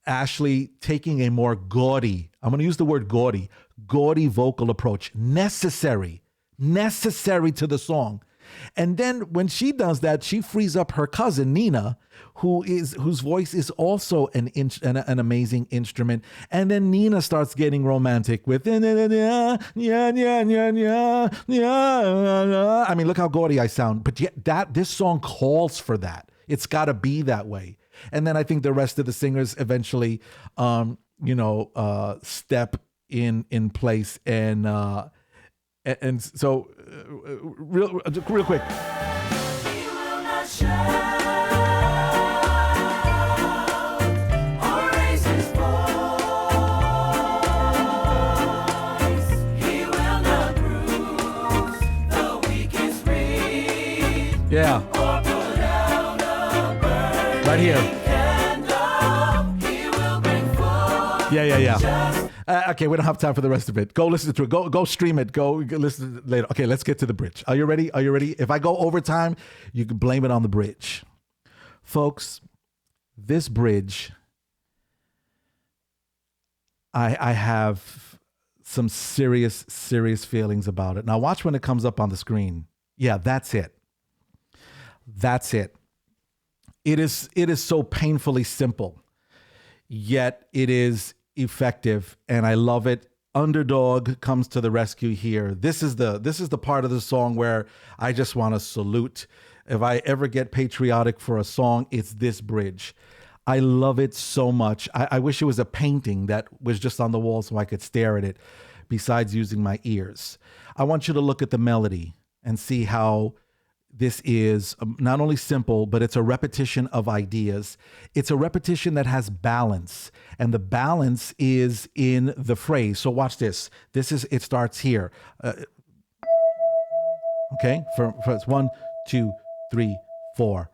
Speaker 1: Ashley taking a more gaudy, I'm going to use the word gaudy vocal approach, necessary to the song. And then when she does that, she frees up her cousin Nina, whose voice is also an amazing instrument. And then Nina starts getting romantic with I mean, look how gaudy I sound. But yet this song calls for that. It's got to be that way. And then I think the rest of the singers eventually, step in place. And so, real quick.
Speaker 3: He will not shout or raise his voice. He will not bruise the weakest reed.
Speaker 1: Yeah.
Speaker 3: Or put out a burning
Speaker 1: Right here.
Speaker 3: candle. He will bring forth
Speaker 1: Yeah. Okay, we don't have time for the rest of it. Go listen to it. Go stream it. Go listen to it later. Okay, let's get to the bridge. Are you ready? If I go over time, you can blame it on the bridge. Folks, this bridge, I have some serious feelings about it. Now watch when it comes up on the screen. Yeah, that's it. It is so painfully simple, yet it is effective, and I love it. Underdog comes to the rescue here. This is the part of the song where I just want to salute. If I ever get patriotic for a song, it's this bridge. I love it so much. I wish it was a painting that was just on the wall so I could stare at it, besides using my ears. I want you to look at the melody and see how this is not only simple, but it's a repetition of ideas. It's a repetition that has balance, and the balance is in the phrase. So watch this. It starts here. Okay, for 1, 2, 3, 4.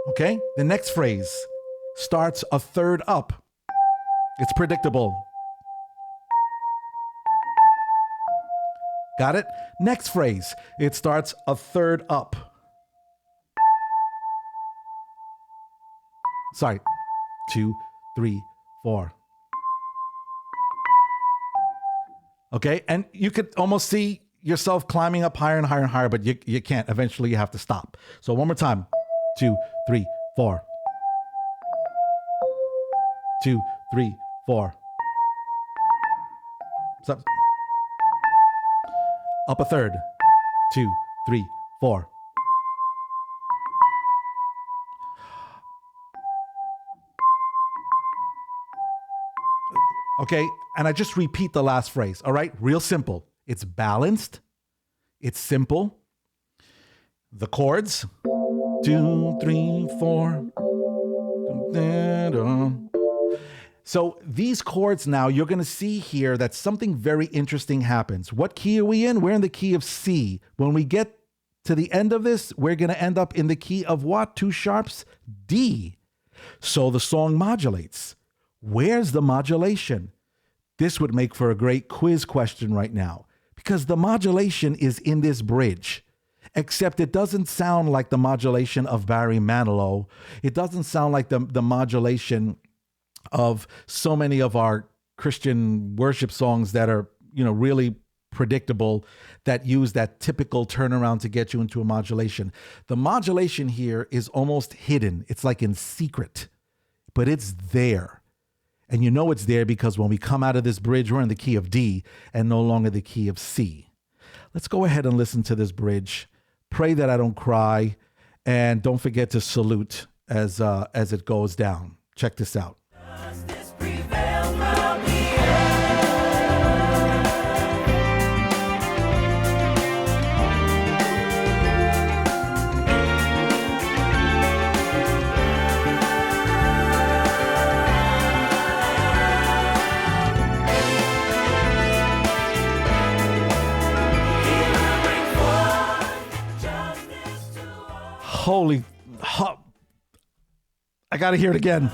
Speaker 1: Okay, the next phrase starts a third up. It's predictable. Got it? Next phrase, it starts a third up. Sorry, 2, 3, 4. Okay, and you could almost see yourself climbing up higher and higher and higher, but you can't. Eventually you have to stop. So one more time, 2, 3, 4. 2, 3, 4. Stop. Up a third. 2, 3, 4. Okay, and I just repeat the last phrase. All right, real simple. It's balanced. It's simple. The chords. 2, 3, 4. So these chords now, you're going to see here that something very interesting happens. What key are we in? We're in the key of C. When we get to the end of this, we're going to end up in the key of what? 2 sharps? D. So the song modulates. Where's the modulation? This would make for a great quiz question right now, because the modulation is in this bridge. Except it doesn't sound like the modulation of Barry Manilow. It doesn't sound like the modulation of so many of our Christian worship songs that are, really predictable, that use that typical turnaround to get you into a modulation. The modulation here is almost hidden. It's like in secret, but it's there. And you know it's there because when we come out of this bridge, we're in the key of D and no longer the key of C. Let's go ahead and listen to this bridge. Pray that I don't cry, and don't forget to salute as it goes down. Check this out.
Speaker 3: Justice prevail from the earth.
Speaker 1: Holy, I got to hear it again.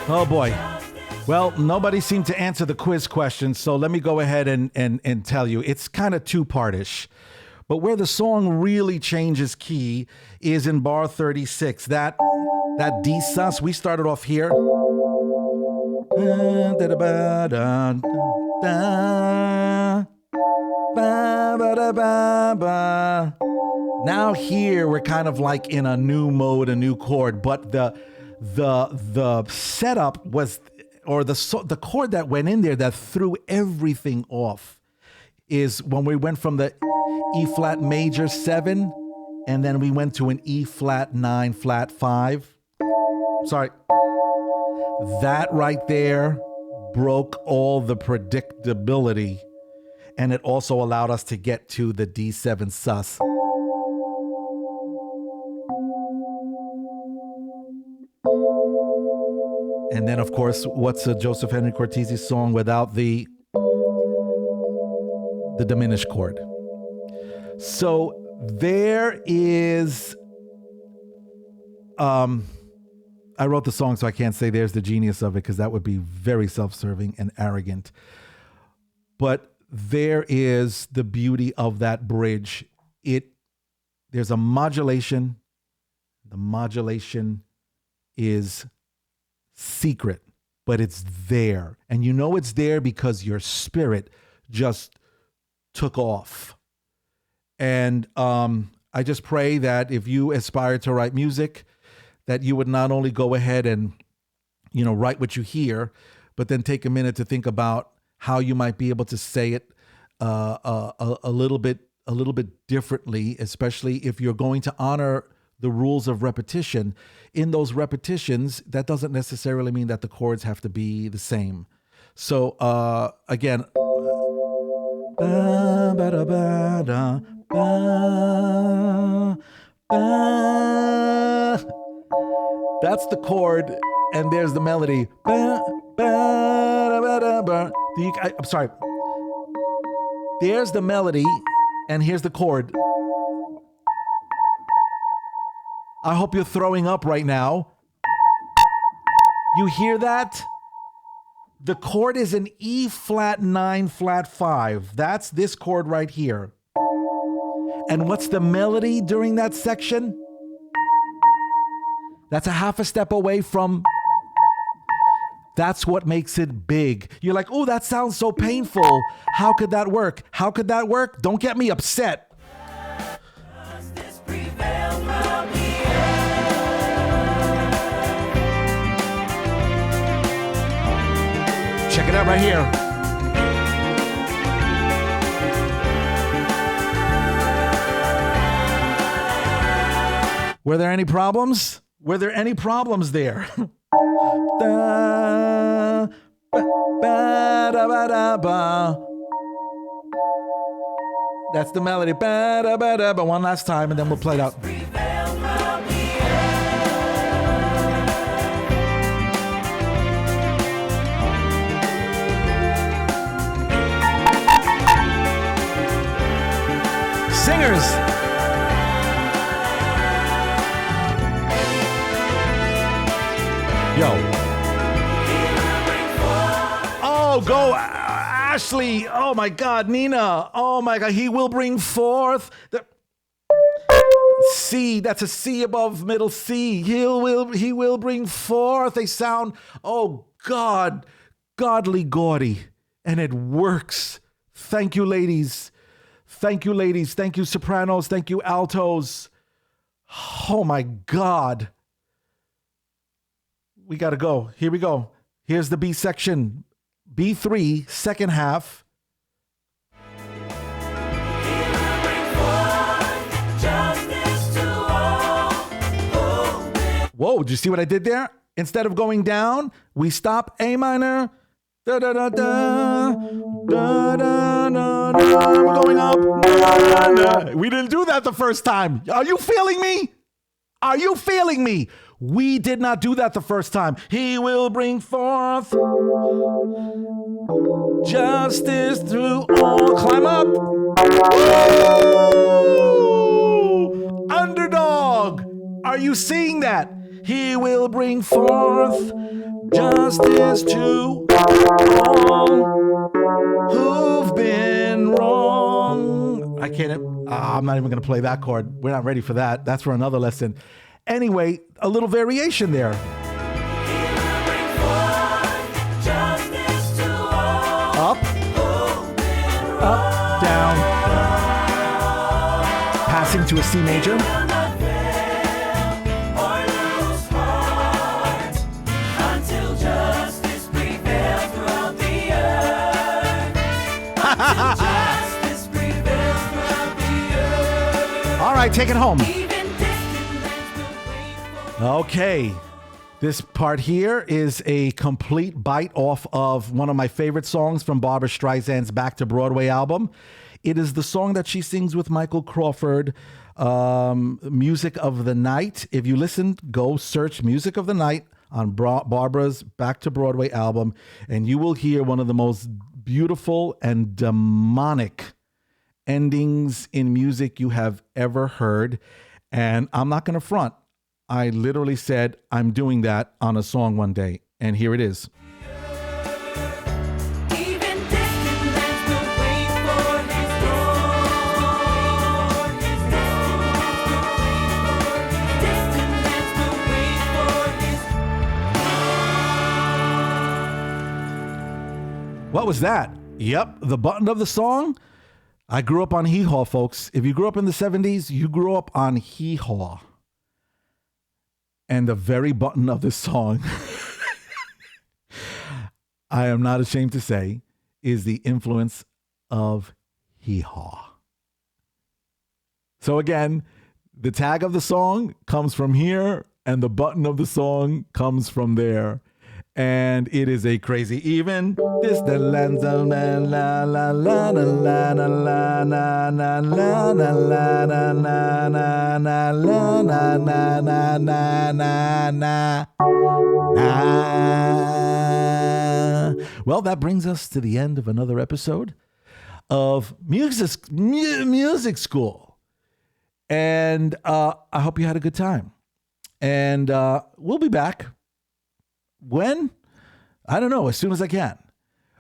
Speaker 1: Oh boy. Well, nobody seemed to answer the quiz question, so let me go ahead and tell you. It's kind of two-partish. But where the song really changes key is in bar 36. That D sus, we started off here. Now here we're kind of like in a new mode, a new chord, but the setup was, or the chord that went in there that threw everything off is when we went from the E flat major 7 and then we went to an E flat 9 flat 5. Sorry. That right there broke all the predictability, and it also allowed us to get to the D7 sus. And then, of course, what's a Joseph Henry Cortese song without the diminished chord? So there is, I wrote the song, so I can't say there's the genius of it because that would be very self-serving and arrogant. But there is the beauty of that bridge. There's a modulation. The modulation is secret, but it's there. And you know it's there because your spirit just took off. And I just pray that if you aspire to write music, that you would not only go ahead and, write what you hear, but then take a minute to think about how you might be able to say it a little bit differently, especially if you're going to honor the rules of repetition. In those repetitions, that doesn't necessarily mean that the chords have to be the same. So again, that's the chord, and there's the melody. I'm sorry. There's the melody, and here's the chord. I hope you're throwing up right now. You hear that? The chord is an E flat 9 flat 5. That's this chord right here. And what's the melody during that section? That's a half a step away from. That's what makes it big. You're like, oh, that sounds so painful. How could that work? How could that work? Don't get me upset. Check it out right here. Were there any problems? Were there any problems there? That's the melody. But one last time, and then we'll play it out. Singers. Yo. Oh, go Ashley. Oh my God, Nina. Oh my God, he will bring forth the C. That's a C above middle C. He will bring forth a sound. Oh God, godly gaudy, and it works. Thank you, ladies. Thank you, ladies. Thank you, sopranos. Thank you, altos. Oh my God. We got to go. Here we go. Here's the B section. B3, second half. Whoa, did you see what I did there? Instead of going down, we stop A minor, Da da da da. Da, da, da, da. We're going up. Da, da. We didn't do that the first time. Are you feeling me? Are you feeling me? We did not do that the first time. He will bring forth justice through all. Climb up. Woo! Underdog. Are you seeing that? He will bring forth justice to all who've been wrong. I can't. I'm not even going to play that chord. We're not ready for that. That's for another lesson. Anyway, a little variation there. Up, up, down. Passing to a C major. All right, take it home. Okay, this part here is a complete bite off of one of my favorite songs from Barbra Streisand's Back to Broadway album. It is the song that she sings with Michael Crawford, Music of the Night. If you listen, go search Music of the Night on Barbara's Back to Broadway album, and you will hear one of the most beautiful and demonic endings in music you have ever heard. And I'm not going to front. I literally said, I'm doing that on a song one day. And here it is. What was that? Yep, the button of the song. I grew up on Hee Haw, folks. If you grew up in the 70s, you grew up on Hee Haw. And the very button of this song, I am not ashamed to say, is the influence of Hee Haw. So again, the tag of the song comes from here, and the button of the song comes from there. And it is a crazy even. This the lands of la la la la la la la la la la la la la la la la la la na na na. Well, that brings us to the end of another episode of Music School. And I hope you had a good time. And we'll be back. When? I don't know, as soon as I can.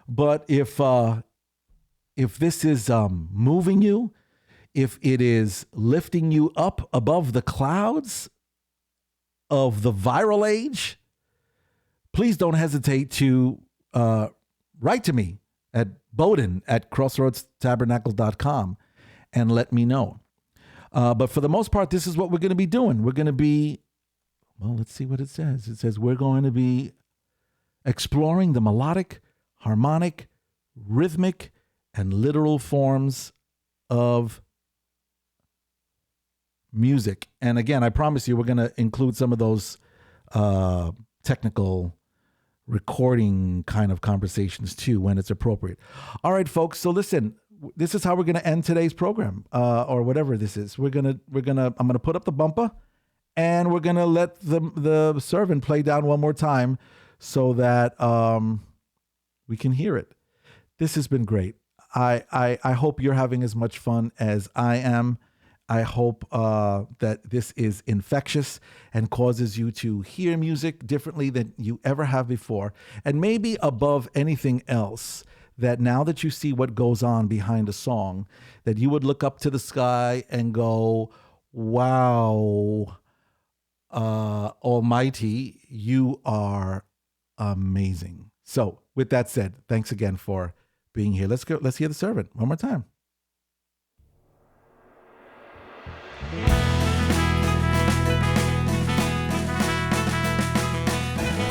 Speaker 1: But if this is moving you, if it is lifting you up above the clouds of the viral age, please don't hesitate to write to me at bowden@crossroadstabernacles.com and let me know. But for the most part, this is what we're going to be doing. We're going to be, well, let's see what it says. It says we're going to be exploring the melodic, harmonic, rhythmic, and literal forms of music. And again, I promise you, we're going to include some of those technical recording kind of conversations too when it's appropriate. All right, folks. So listen, this is how we're going to end today's program, or whatever this is. I'm going to put up the bumper, and we're going to let the servant play down one more time so that we can hear it. This has been great. I hope you're having as much fun as I am. I hope that this is infectious and causes you to hear music differently than you ever have before. And maybe above anything else, that now that you see what goes on behind a song, that you would look up to the sky and go, wow, Almighty, you are amazing. So with that said, thanks again for being here. Let's hear the servant one more time.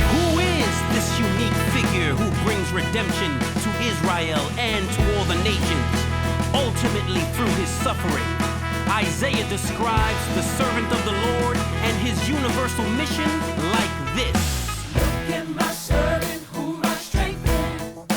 Speaker 2: Who is this unique figure who brings redemption to Israel and to all the nations? Ultimately through his suffering, Isaiah describes the servant of the Lord and his universal mission like this.
Speaker 3: Look at my servant whom I strengthen.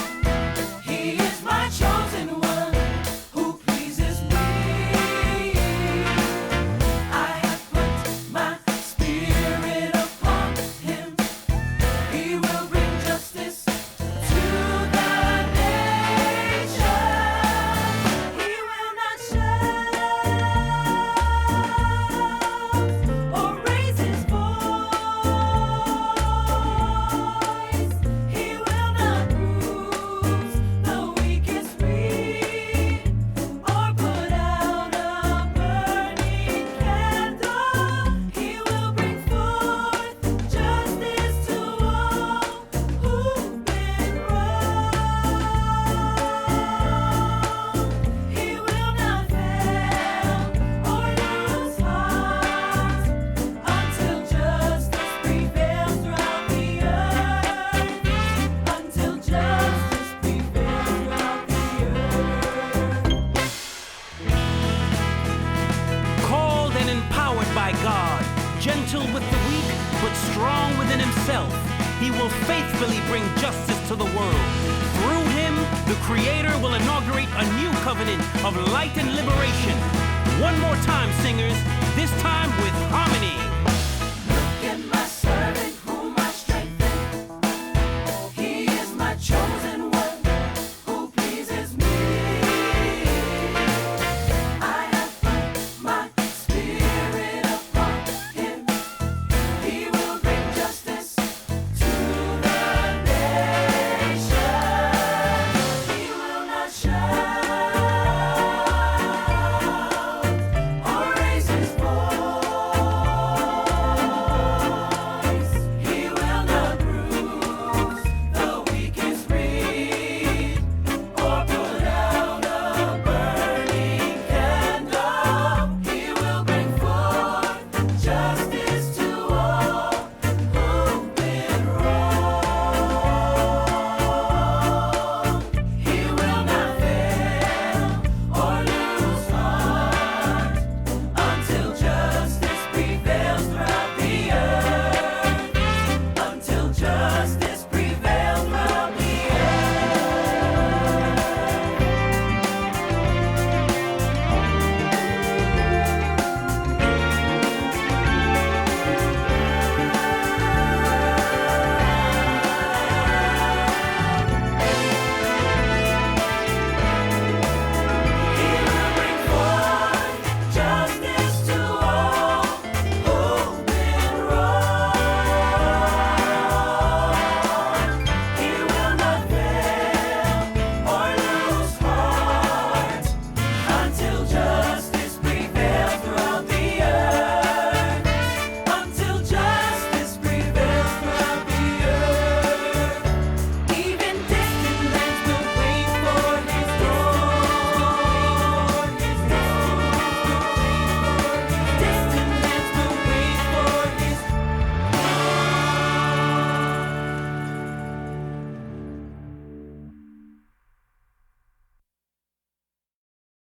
Speaker 2: He will faithfully bring justice to the world. Through him, the Creator will inaugurate a new covenant of light and liberation. One more time, singers, this time with harmony.